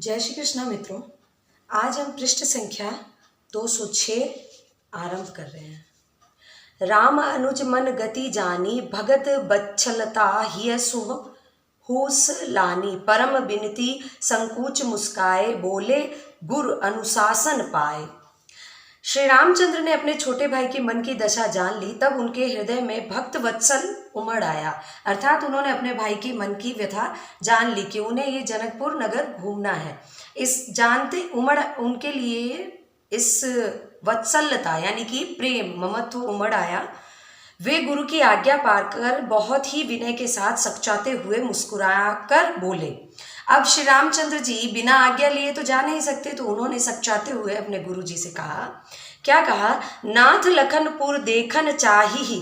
जय श्री कृष्णा मित्रों। आज हम पृष्ठ संख्या 206 आरंभ कर रहे हैं। राम अनुज मन गति जानी, भगत बच्छलता हिय सुह हूस लानी। परम बिनती संकोच मुस्काए, बोले गुर अनुशासन पाए। श्री रामचंद्र ने अपने छोटे भाई के मन की दशा जान ली, तब उनके हृदय में भक्त वत्सल उमड़ आया। अर्थात उन्होंने अपने भाई की मन की व्यथा जान ली कि उन्हें ये जनकपुर नगर घूमना है। इस जानते उमड़ उनके लिए इस वत्सलता यानी कि प्रेम ममत्व उमड़ आया। वे गुरु की आज्ञा पाकर बहुत ही विनय के साथ सकचाते हुए मुस्कुराकर बोले। अब श्री रामचंद्र जी बिना आज्ञा लिए तो जा नहीं सकते, तो उन्होंने सकचाते हुए अपने गुरु जी से कहा। क्या कहा? नाथ लखनपुर देखन चाही,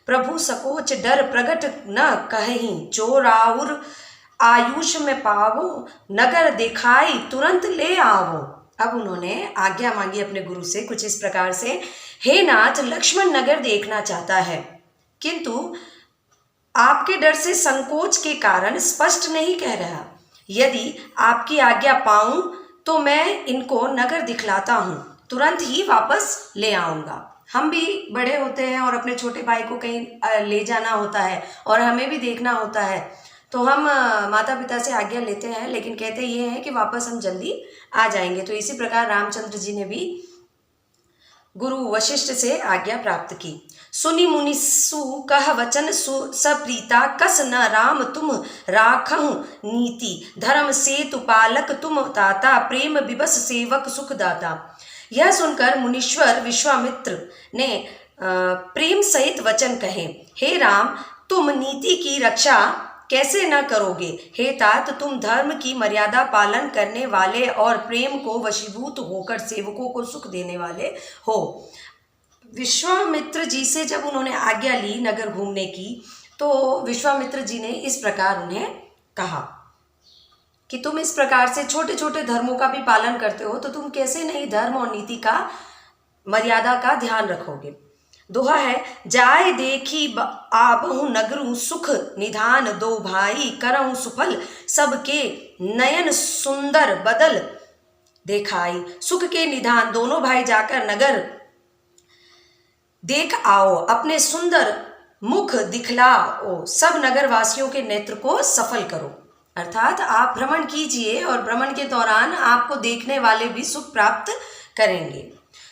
प्रभु सकोच डर प्रगट न कहीं। जो राउर आयुष में पावो, नगर दिखाई तुरंत ले आवो। अब उन्होंने आज्ञा मांगी अपने गुरु से कुछ इस प्रकार से, हे नाथ, लक्ष्मण नगर देखना चाहता है, किंतु आपके डर से संकोच के कारण स्पष्ट नहीं कह रहा। यदि आपकी आज्ञा पाऊं तो मैं इनको नगर दिखलाता हूं, तुरंत ही वापस ले आऊंगा। हम भी बड़े होते हैं और अपने छोटे भाई को कहीं ले जाना होता है और हमें भी देखना होता है, तो हम माता पिता से आज्ञा लेते हैं, लेकिन कहते ये हैं कि वापस हम जल्दी आ जाएंगे। तो इसी प्रकार रामचंद्र जी ने भी गुरु वशिष्ठ से आज्ञा प्राप्त की। सुनि मुनि सु कह वचन सप्रीता, कस न राम तुम राखहु नीति। धर्म सेतु पालक तुम ताता, प्रेम विवश सेवक सुख दाता। यह सुनकर मुनीश्वर विश्वामित्र ने प्रेम सहित वचन कहे। हे राम, तुम नीति की रक्षा कैसे न करोगे? हे तात, तुम धर्म की मर्यादा पालन करने वाले और प्रेम को वशीभूत होकर सेवकों को सुख देने वाले हो। विश्वामित्र जी से जब उन्होंने आज्ञा ली नगर घूमने की, तो विश्वामित्र जी ने इस प्रकार उन्हें कहा कि तुम इस प्रकार से छोटे छोटे धर्मों का भी पालन करते हो, तो तुम कैसे नहीं धर्म और नीति का मर्यादा का ध्यान रखोगे। दोहा है, जाय देखी आबहु नगरु, सुख निधान दो भाई, करहु सुफल सबके नयन सुंदर बदल देखाई। सुख के निधान दोनों भाई जाकर नगर देख आओ, अपने सुंदर मुख दिखलाओ, सब नगर वासियों के नेत्र को सफल करो। अर्थात आप भ्रमण कीजिए और भ्रमण के दौरान आपको देखने वाले भी सुख प्राप्त करेंगे।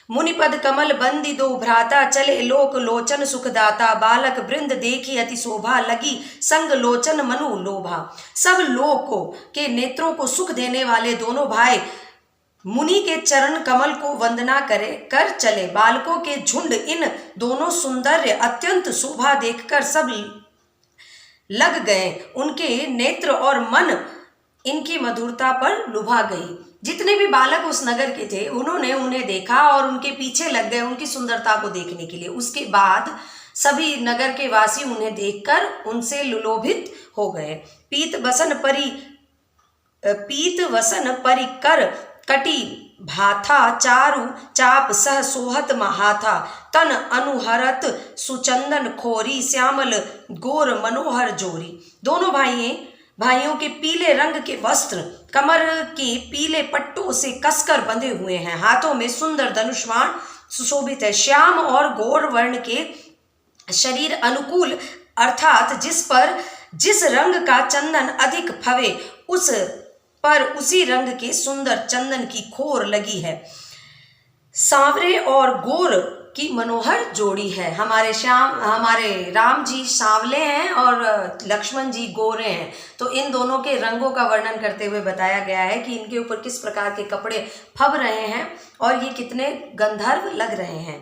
मुनिपद कमल बंदी दो भ्राता, चले लोक लोचन सुखदाता। बालक वृंद देखी अति शोभा, लगी संग लोचन मनु लोभा। सब लोकों के नेत्रों को सुख देने वाले दोनों भाई मुनि के चरण कमल को वंदना कर चले। बालकों के झुंड इन दोनों सौंदर्य अत्यंत शोभा देखकर सब लग गए। उनके नेत्र और मन इनकी मधुरता पर लुभा गई। जितने भी बालक उस नगर के थे, उन्होंने उन्हें देखा और उनके पीछे लग गए उनकी सुंदरता को देखने के लिए। उसके बाद सभी नगर के वासी उन्हें देखकर उनसे लुलोभित हो गए। पीत वसन परि कर कटी भाथा, चारु चाप सह सोहत महाथा। तन अनुहरत सुचंदन खोरी, श्यामल गोर मनोहर जोरी। दोनों भाइयों के पीले रंग के वस्त्र कमर के पीले पट्टों से कसकर बंधे हुए हैं। हाथों में सुंदर धनुष्वाण सुशोभित है। श्याम और गौर वर्ण के शरीर अनुकूल, अर्थात जिस रंग का चंदन अधिक फवे, उस पर उसी रंग के सुंदर चंदन की खोर लगी है। सांवरे और गोर की मनोहर जोड़ी है। हमारे राम जी सांवले हैं और लक्ष्मण जी गोरे हैं। तो इन दोनों के रंगों का वर्णन करते हुए बताया गया है कि इनके ऊपर किस प्रकार के कपड़े फब रहे हैं और ये कितने गंधर्व लग रहे हैं।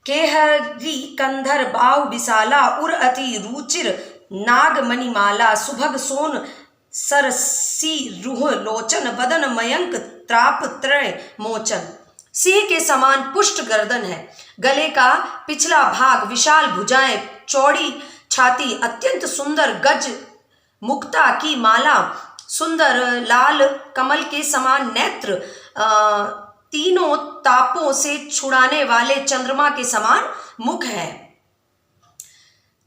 केहरी कंधर बाहु विशाला, उर अति रुचिर नाग मणिमाला। सुभग सोन सरसी रुह लोचन, बदन मयंक त्राप त्रय मोचन। सिंह के समान पुष्ट गर्दन है, गले का पिछला भाग विशाल भुजाएं, चौड़ी छाती, अत्यंत सुंदर गज मुक्ता की माला, सुंदर लाल कमल के समान नेत्र, तीनों तापों से छुड़ाने वाले चंद्रमा के समान मुख है।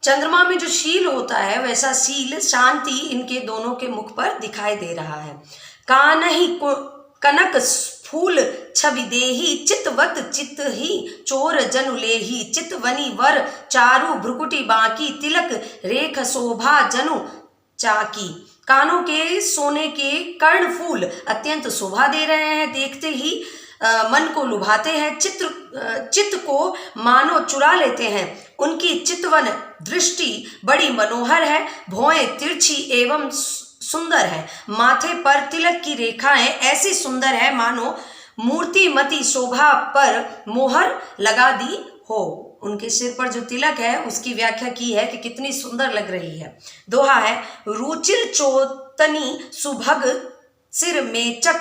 चंद्रमा में जो शील होता है, वैसा शील शांति इनके दोनों के मुख पर दिखाई दे रहा है। कानहि कनक फूल छवि देही, चितवत चित ही चोर जनु लेही। चितवनी वर चारु भ्रुकुटी बांकी, तिलक रेख शोभा जनु चाकी। कानों के सोने के कर्ण फूल अत्यंत शोभा दे रहे हैं, देखते ही मन को लुभाते हैं, चित्त को मानो चुरा लेते हैं। उनकी चितवन दृष्टि बड़ी मनोहर है, भौहें तिरछी एवं सुंदर है, माथे पर तिलक की रेखाएं ऐसी सुंदर है मानो मूर्तिमती शोभा पर मोहर लगा दी हो। उनके सिर पर जो तिलक है उसकी व्याख्या की है कि कितनी सुंदर लग रही है। दोहा है, रुचिर चोतनी सुभग सिर मेचक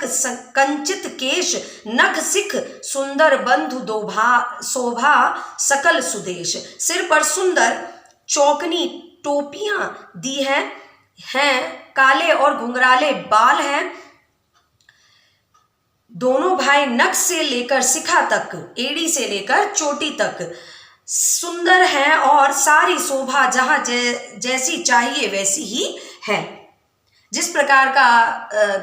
कंचित केश, नख सिख सुंदर बंधु शोभा सकल सुदेश। सिर पर सुंदर चौकनी टोपियां दी हैं, काले और घुंघराले बाल हैं। दोनों भाई नख से लेकर शिखा तक, एड़ी से लेकर चोटी तक सुंदर हैं और सारी शोभा जहां जैसी चाहिए वैसी ही है। जिस प्रकार का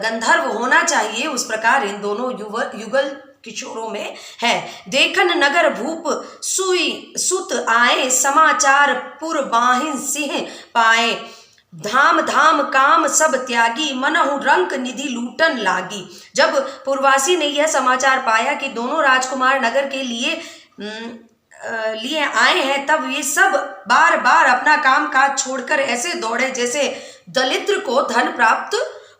गंधर्व होना चाहिए उस प्रकार इन दोनों युगल किशोरों में है। देखन नगर भूप सुई सुत आए, समाचार पुर बाहिन सिंह पाए। धाम धाम काम सब त्यागी, मनहु रंक निधि लूटन लागी। जब पूर्ववासी ने यह समाचार पाया कि दोनों राजकुमार नगर के लिए आए हैं, तब ये सब बार बार अपना काम काज छोड़कर ऐसे दौड़े जैसे दलिद्र को धन प्राप्त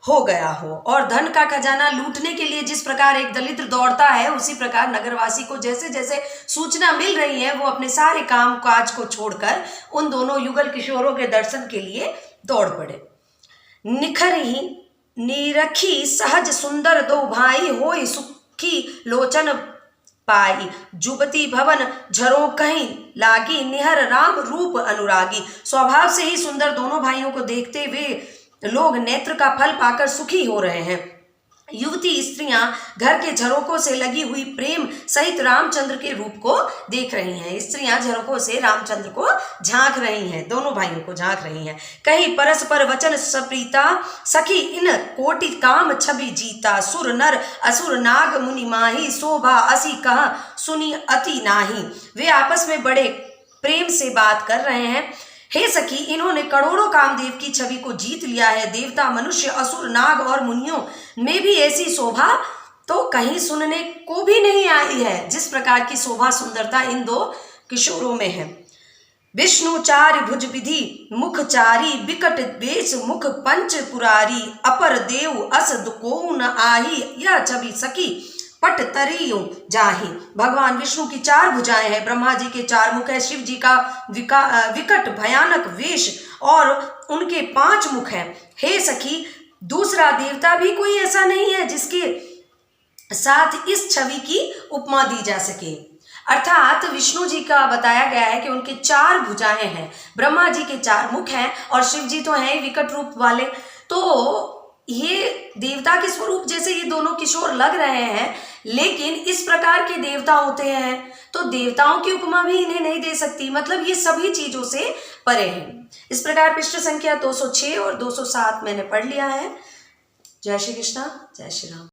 हो गया हो। और धन का खजाना लूटने के लिए जिस प्रकार एक दलिद्र दौड़ता है, उसी प्रकार नगरवासी को जैसे जैसे सूचना मिल रही है वो अपने सारे काम काज को छोड़कर उन दोनों युगल किशोरों के दर्शन के लिए दौड़ पड़े। निखरही निरखी सहज सुंदर दो भाई, होई सुखी लोचन पाई। जुबती भवन झरों कहीं लागी, निहर राम रूप अनुरागी। स्वभाव से ही सुंदर दोनों भाइयों को देखते हुए लोग नेत्र का फल पाकर सुखी हो रहे हैं। युवती स्त्रियां घर के झरोकों से लगी हुई प्रेम सहित रामचंद्र के रूप को देख रही हैं। स्त्रियां झरोकों से रामचंद्र को झांक रही हैं, दोनों भाइयों को झांक रही हैं। कहीं परस्पर वचन सप्रीता, सखी इन कोटि काम छवि जीता। सुर नर असुर नाग मुनि माही, शोभा असी कहा सुनी अति नाही। वे आपस में बड़े प्रेम से बात कर रहे हैं। हे सखी, इन्होंने करोड़ों कामदेव की छवि को जीत लिया है। देवता, मनुष्य, असुर, नाग और मुनियों में भी ऐसी शोभा तो कहीं सुनने को भी नहीं आई है जिस प्रकार की शोभा सुंदरता इन दो किशोरों में है। विष्णु चारि भुज विधि मुख चारी, बिकट बेश मुख पंच पुरारी। अपर देव अस को न आही, यह छवि सखी पट तरियो जाही। भगवान विष्णु की चार भुजाएं हैं, ब्रह्मा जी के चार मुख है, शिव जी का विकट भयानक वेश और उनके 5 मुख हैं। हे सखी, दूसरा देवता भी कोई ऐसा नहीं है जिसके साथ इस छवि की उपमा दी जा सके। अर्थात विष्णु जी का बताया गया है कि उनके 4 भुजाएं हैं, ब्रह्मा जी के 4 मुख हैं और शिव जी तो हैं विकट रूप वाले। तो ये देवता के स्वरूप जैसे ये दोनों किशोर लग रहे हैं, लेकिन इस प्रकार के देवता होते हैं तो देवताओं की उपमा भी इन्हें नहीं दे सकती। मतलब ये सभी चीजों से परे हैं। इस प्रकार पृष्ठ संख्या 206 और 207 मैंने पढ़ लिया है। जय श्री कृष्णा, जय श्री राम।